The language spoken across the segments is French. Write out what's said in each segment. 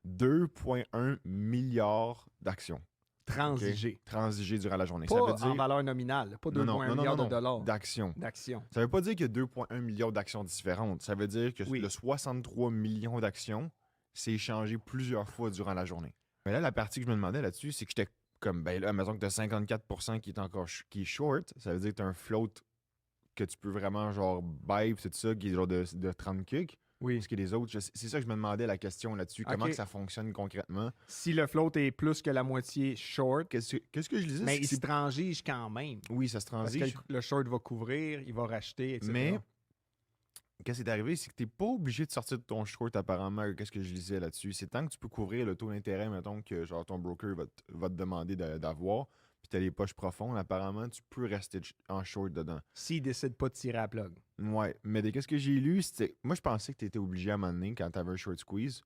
2,1 milliards d'actions. Transigé. OK? Transigées durant la journée. Pas Ça veut dire... en valeur nominale, pas 2,1 milliards de dollars. D'actions. D'actions. Ça veut pas dire qu'il y a 2,1 milliards d'actions différentes. Ça veut dire que Oui. le 63 millions d'actions s'est échangé plusieurs fois durant la journée. Mais là, la partie que je me demandais là-dessus, c'est que j'étais comme, ben là, mettons que tu as 54% qui est encore qui est short, ça veut dire que tu as un float que tu peux vraiment genre buy, c'est ça, qui est genre de 30 kicks. Oui. Parce que les autres, c'est ça que je me demandais la question là-dessus. Comment Ok. que ça fonctionne concrètement? Si le float est plus que la moitié short, Qu'est-ce que je disais? mais C'est que il se transige quand même. Oui, ça se Parce que transige. le short va couvrir, il va racheter, etc. Mais qu'est-ce qui est arrivé, c'est que tu n'es pas obligé de sortir de ton short apparemment. Qu'est-ce que je lisais là-dessus? C'est tant que tu peux couvrir le taux d'intérêt, mettons, que genre ton broker va te demander d'avoir, puis tu as les poches profondes, apparemment, tu peux rester en short dedans. S'il décide pas de tirer à la plug. Ouais, mais qu'est-ce que j'ai lu, c'était... Moi, je pensais que tu étais obligé à un moment donné quand tu avais un short squeeze.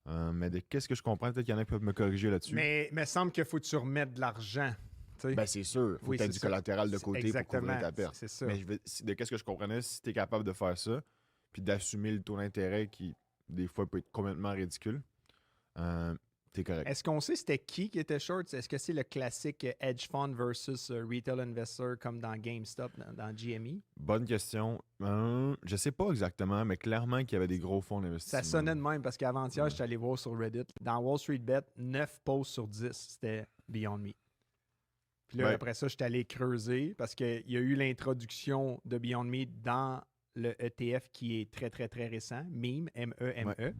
Mais qu'est-ce que je comprends? Peut-être qu'il y en a qui peuvent me corriger là-dessus. Mais il me semble qu'il faut que tu remettes de l'argent. t'sais. Ben, c'est sûr. Faut Oui, que tu aies c'est du ça. collatéral de côté pour couvrir Exactement, ta perte. c'est ça. Mais de qu'est-ce que je comprenais, si tu es capable de faire ça, puis d'assumer le taux d'intérêt qui, des fois, peut être complètement ridicule, t'es correct. Est-ce qu'on sait c'était qui était short? Est-ce que c'est le classique hedge fund versus retail investor comme dans GameStop, dans GME? Bonne question. Je sais pas exactement, mais clairement qu'il y avait des gros fonds d'investissement. Ça sonnait de même parce qu'avant-hier, je suis allé voir sur Reddit. Dans Wall Street Bet, 9 posts sur 10, c'était Beyond Meat. Puis là, Ouais. après ça, je suis allé creuser parce qu'il y a eu l'introduction de Beyond Meat dans le ETF qui est très, très, très récent, MEME, M-E-M-E. Ouais.